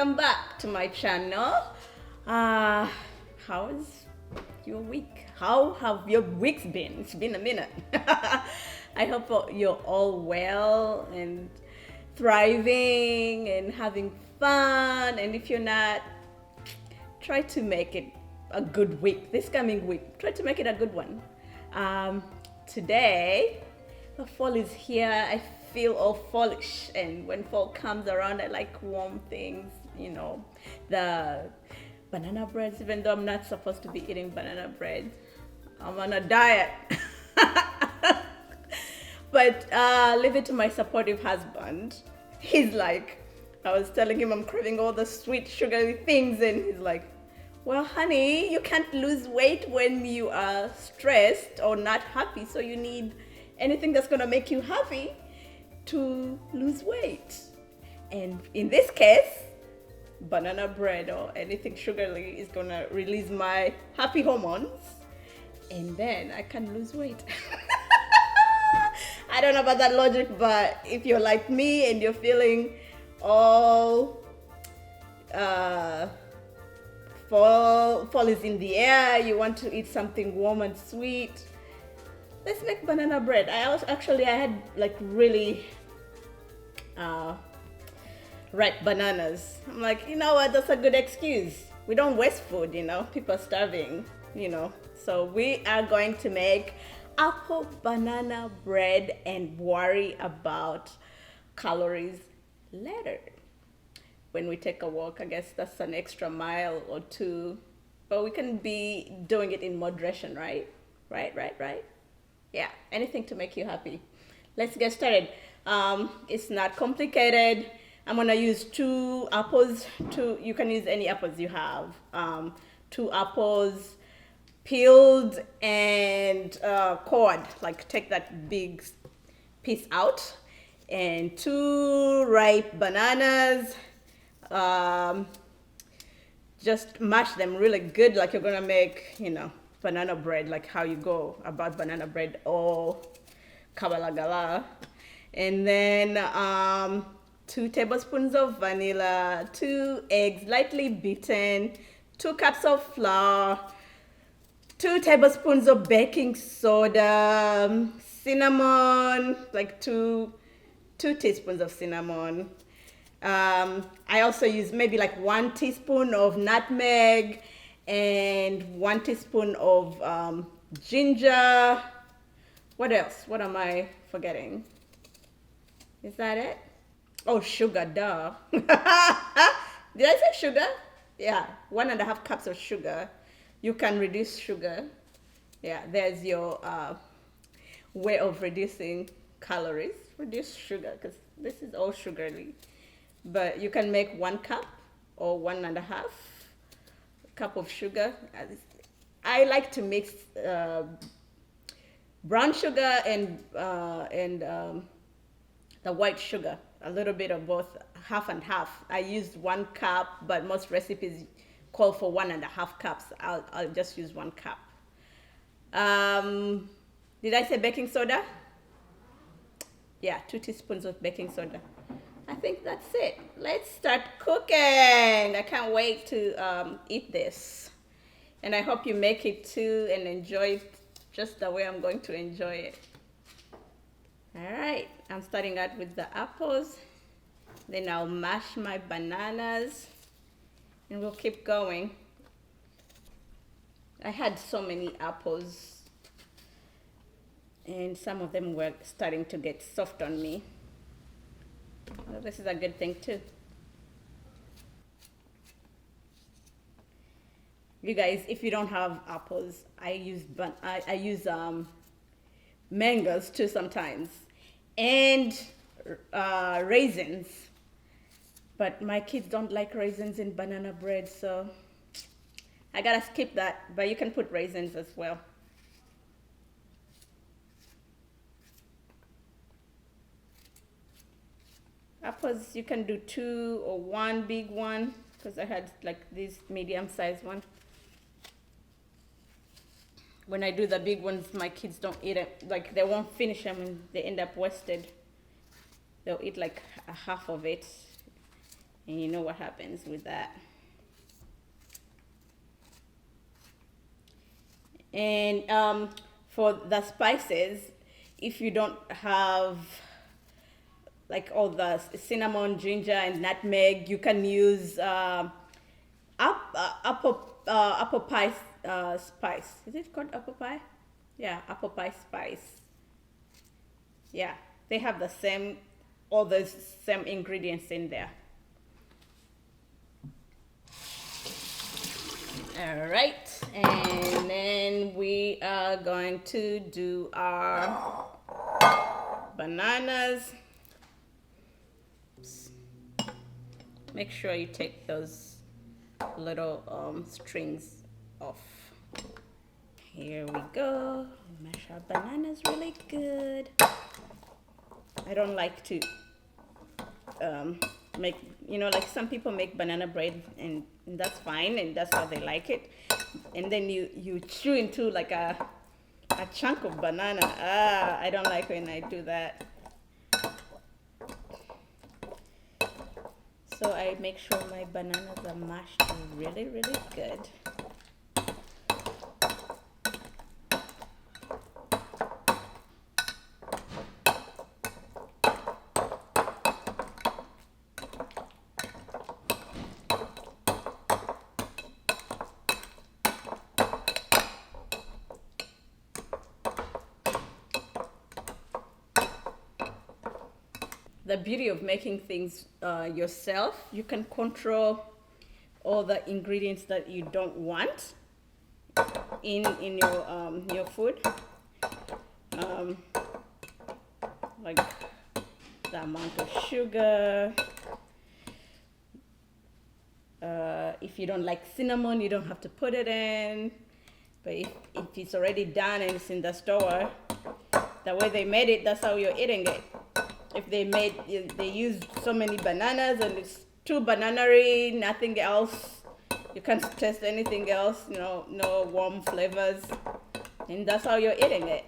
welcome back to my channel. Uh, how's your week? How have your weeks been? It's been a minute. I hope you're all well and thriving and having fun. And if you're not, try to make it a good week. This coming week, try to make it a good one. Today, the fall is here. I feel all fallish, and when fall comes around, I like warm things. The banana breads. Even though I'm not supposed to be eating banana bread, I'm on a diet. But leave it to my supportive husband. He's like, I was telling him I'm craving all the sweet, sugary things, and he's like, well, honey, you can't lose weight when you are stressed or not happy, so you need anything that's gonna make you happy to lose weight. And in this case, banana bread or anything sugary is gonna release my happy hormones, and then I can lose weight. I don't know about that logic, but if you're like me and you're feeling all fall is in the air, you want to eat something warm and sweet, let's make banana bread. I had like really ripe bananas. I'm like, you know what, that's a good excuse. We don't waste food, people are starving, So we are going to make apple banana bread and worry about calories later. When we take a walk, I guess that's an extra mile or two, but we can be doing it in moderation, right? Right. Yeah, anything to make you happy. Let's get started. It's not complicated. I'm gonna use 2 apples. You can use any apples you have. 2 apples, peeled and cored. Like take that big piece out, and 2 ripe bananas. Just mash them really good, like you're gonna make, banana bread, like how you go about banana bread or kabalagala. And then 2 tablespoons of vanilla, 2 eggs lightly beaten, 2 cups of flour, 2 tablespoons of baking soda, cinnamon, like 2 teaspoons of cinnamon. I also use maybe like 1 teaspoon of nutmeg and 1 teaspoon of ginger. What else? What am I forgetting? Is that it? Oh, sugar, duh. Did I say sugar? Yeah, 1.5 cups of sugar. You can reduce sugar. Yeah, there's your way of reducing calories. Reduce sugar, because this is all sugary. But you can make 1 cup or 1.5 cup of sugar. I like to mix brown sugar and the white sugar, a little bit of both, half and half. I used 1 cup, but most recipes call for 1.5 cups. I'll just use 1 cup. Did I say baking soda? Yeah, 2 teaspoons of baking soda. I think that's it. Let's start cooking. I can't wait to eat this. And I hope you make it too and enjoy it just the way I'm going to enjoy it. All right, I'm starting out with the apples. Then I'll mash my bananas and we'll keep going. I had so many apples and some of them were starting to get soft on me. Well, this is a good thing too. You guys, if you don't have apples, I use mangoes too sometimes, and raisins. But my kids don't like raisins in banana bread, so I gotta skip that. But you can put raisins as well. Apples, you can do 2 or 1 big one, because I had like this medium-sized one. When I do the big ones, my kids don't eat it. Like they won't finish them and they end up wasted. They'll eat like a half of it And you know what happens with that. And for the spices, if you don't have like all the cinnamon, ginger, and nutmeg, you can use apple pie spice. Is it called apple pie? Yeah, apple pie spice. Yeah, they have the same, all those same ingredients in there. All right, and then we are going to do our bananas. Make sure you take those little strings off. Here we go. Mash our bananas really good. I don't like to make, you know, like some people make banana bread, and that's fine, and that's how they like it. And then you chew into like a chunk of banana. I don't like when I do that. So I make sure my bananas are mashed really, really good. The beauty of making things yourself, you can control all the ingredients that you don't want in your food, like the amount of sugar. If you don't like cinnamon, you don't have to put it in. But if it's already done and it's in the store, the way they made it, that's how you're eating it. If they used so many bananas and it's too bananary, nothing else, you can't taste anything else, no warm flavors, and that's how you're eating it.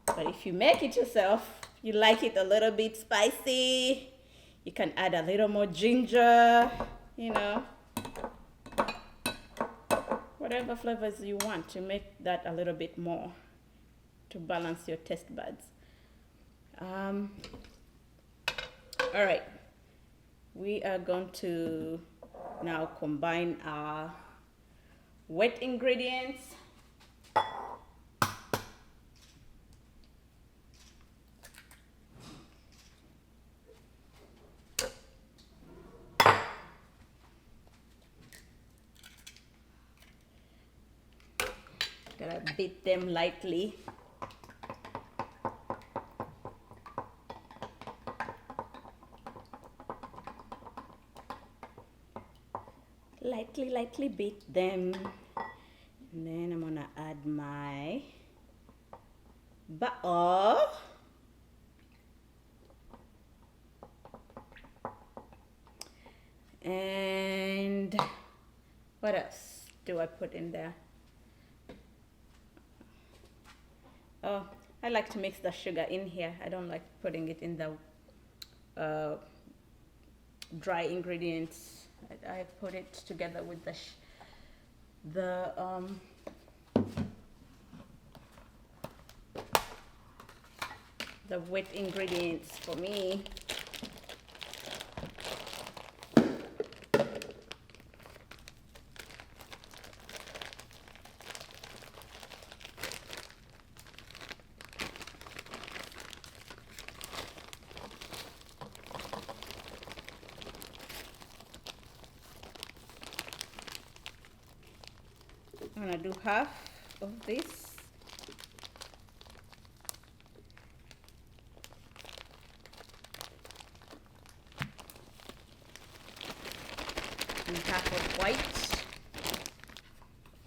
But if you make it yourself, you like it a little bit spicy, you can add a little more ginger, whatever flavors you want to make that a little bit more to balance your taste buds. All right, we are going to now combine our wet ingredients. Gotta beat them lightly. Lightly beat them. And then I'm gonna add my butter. And what else do I put in there? Oh, I like to mix the sugar in here. I don't like putting it in the dry ingredients. I put it together with the wet ingredients for me. I'm gonna do half of this. And half of white.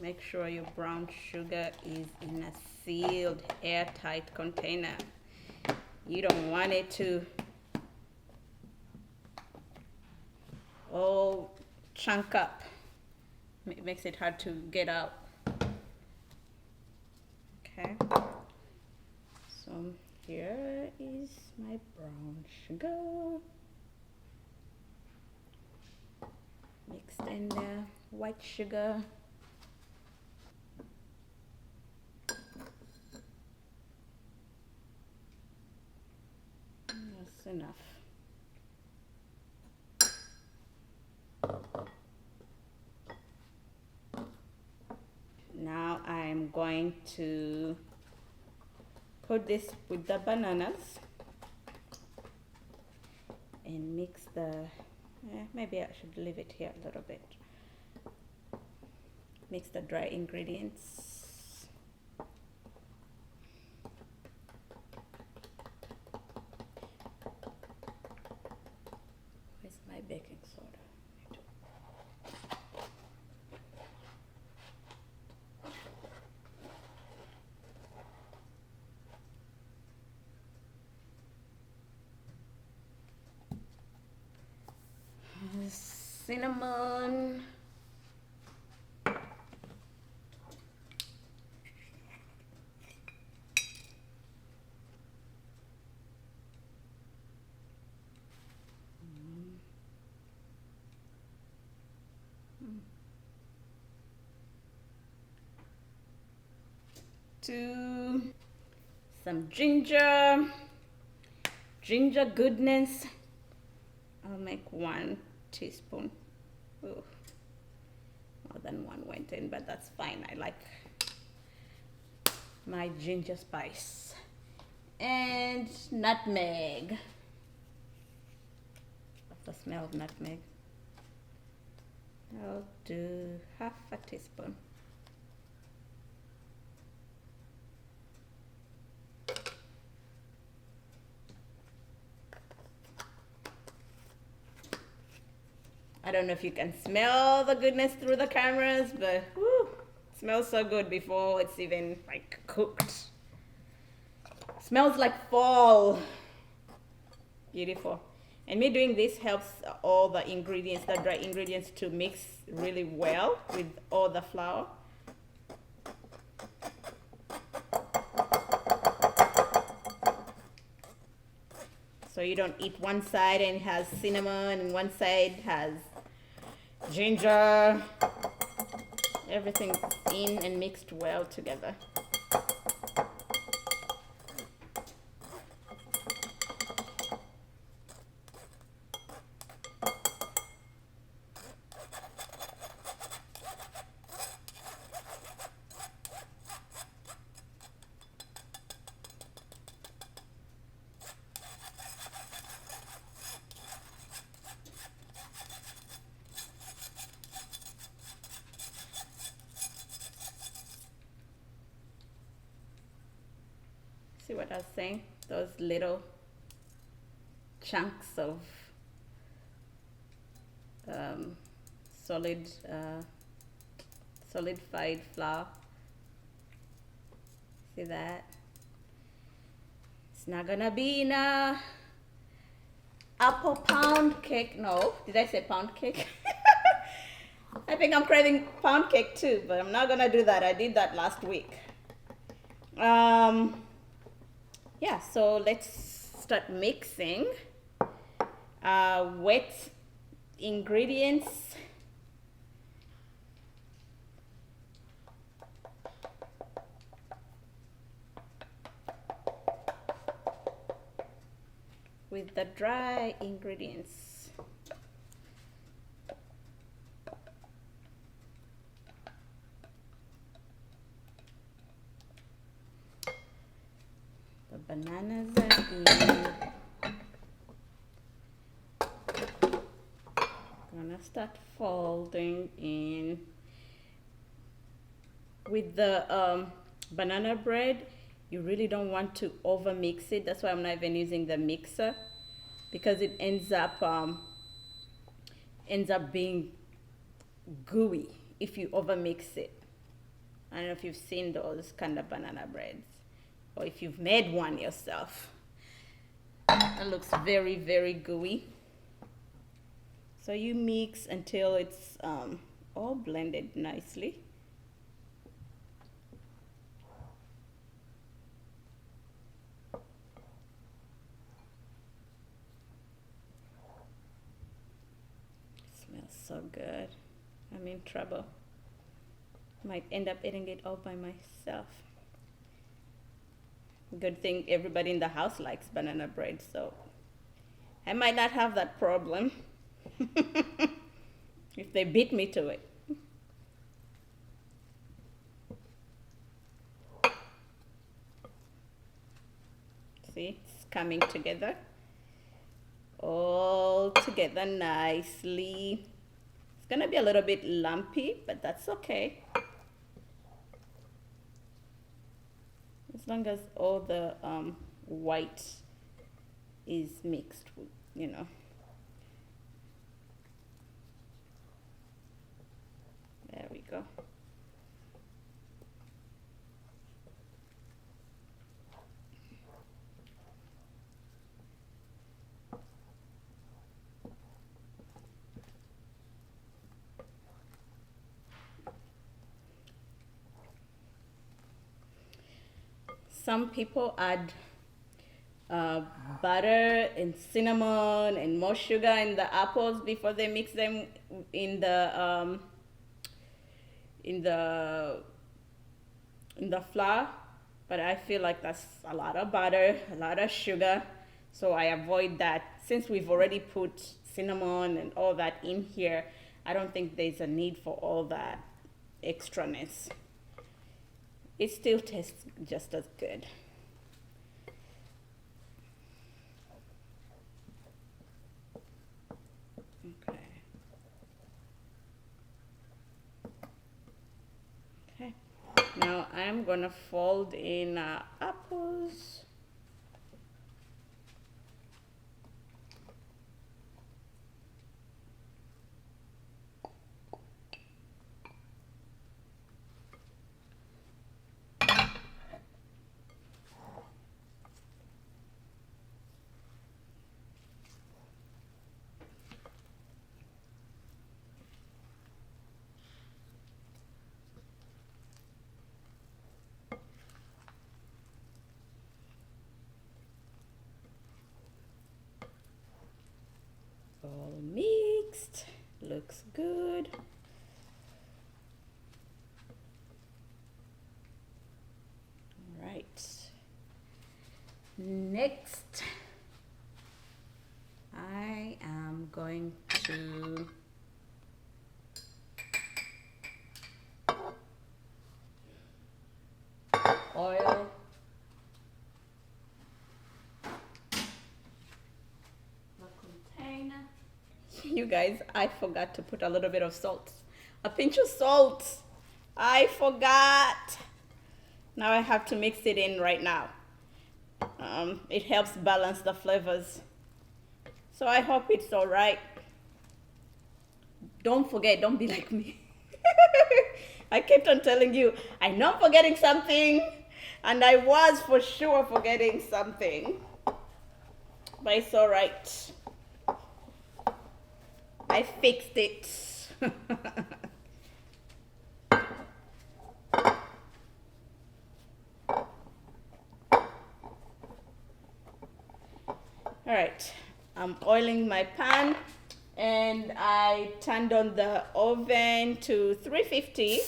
Make sure your brown sugar is in a sealed, airtight container. You don't want it to all chunk up. It makes it hard to get out. Okay, so here is my brown sugar. Mixed in the white sugar. That's enough. Now I'm going to put this with the bananas and mix the, maybe I should leave it here a little bit. Mix the dry ingredients. Where's my baking soda? Cinnamon. Some ginger goodness. I'll make 1 teaspoon. Ooh, more than 1 went in, but that's fine. I like my ginger spice. And nutmeg. Love the smell of nutmeg. I'll do 1/2 teaspoon. I don't know if you can smell the goodness through the cameras, but whew, it smells so good before it's even like cooked. Smells like fall. Beautiful. And me doing this helps all the ingredients, the dry ingredients, to mix really well with all the flour. So you don't eat one side and it has cinnamon and one side has ginger. Everything's in and mixed well together. See what I was saying? Those little chunks of solidified flour. See that? It's not gonna be in a apple pound cake. No, did I say pound cake? I think I'm craving pound cake too, but I'm not gonna do that. I did that last week. Yeah, so let's start mixing wet ingredients. With the dry ingredients. The bananas are in. Gonna start folding in. With the banana bread, you really don't want to over mix it. That's why I'm not even using the mixer, because it ends up being gooey if you over mix it. I don't know if you've seen those kind of banana breads, or if you've made one yourself. It looks very, very gooey. So you mix until it's all blended nicely. Smells So good. I'm in trouble. Might end up eating it all by myself. Good thing everybody in the house likes banana bread, so I might not have that problem if they beat me to it. See, it's coming together. All together nicely. It's gonna be a little bit lumpy, but that's okay. As long as all the white is mixed with, you know. There we go. Some people add butter and cinnamon and more sugar in the apples before they mix them in the in the in the flour, but I feel like that's a lot of butter, a lot of sugar, so I avoid that. Since we've already put cinnamon and all that in here, I don't think there's a need for all that extraness. It still tastes just as good. Okay. Okay. Now I'm gonna fold in apples. All mixed, looks good. All right, next I am going to oil the container. You guys, I forgot to put a little bit of salt. A pinch of salt. I forgot. Now I have to mix it in right now. It helps balance the flavors. So I hope it's all right. Don't forget, don't be like me. I kept on telling you, I know I'm forgetting something, and I was for sure forgetting something. But it's all right. I fixed it. All right, I'm oiling my pan, and I turned on the oven to 350.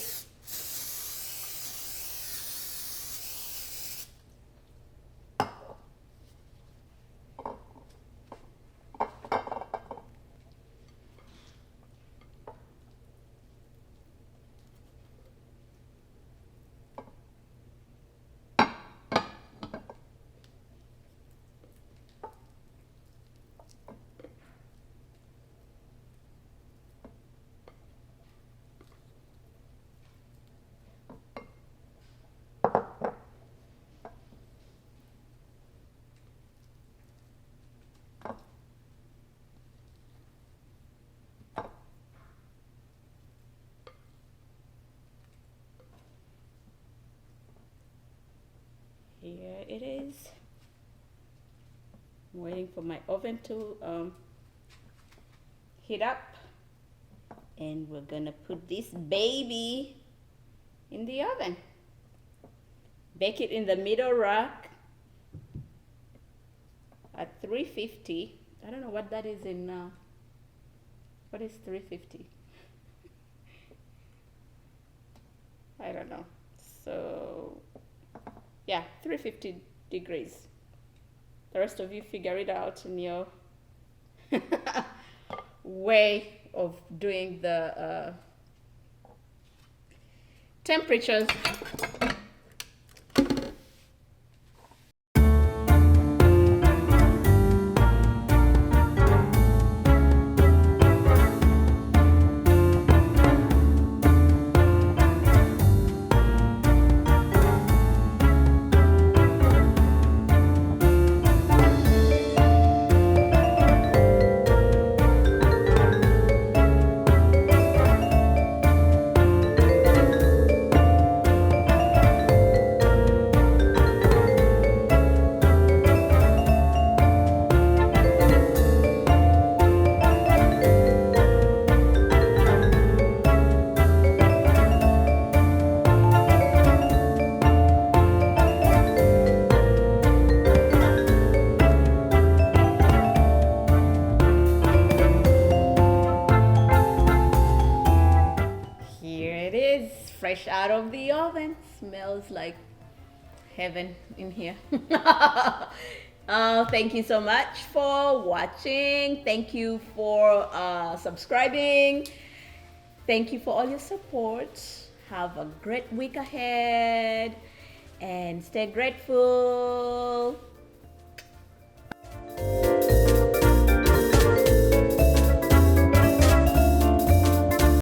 Here it is. I'm waiting for my oven to heat up, and we're gonna put this baby in the oven. Bake it in the middle rack at 350. I don't know what that is in What is 350? I don't know. So yeah, 350 degrees. The rest of you figure it out in your way of doing the temperatures. Here it is, fresh out of the oven. Smells like heaven in here. Thank you so much for watching. Thank you for subscribing. Thank you for all your support. Have a great week ahead and stay grateful.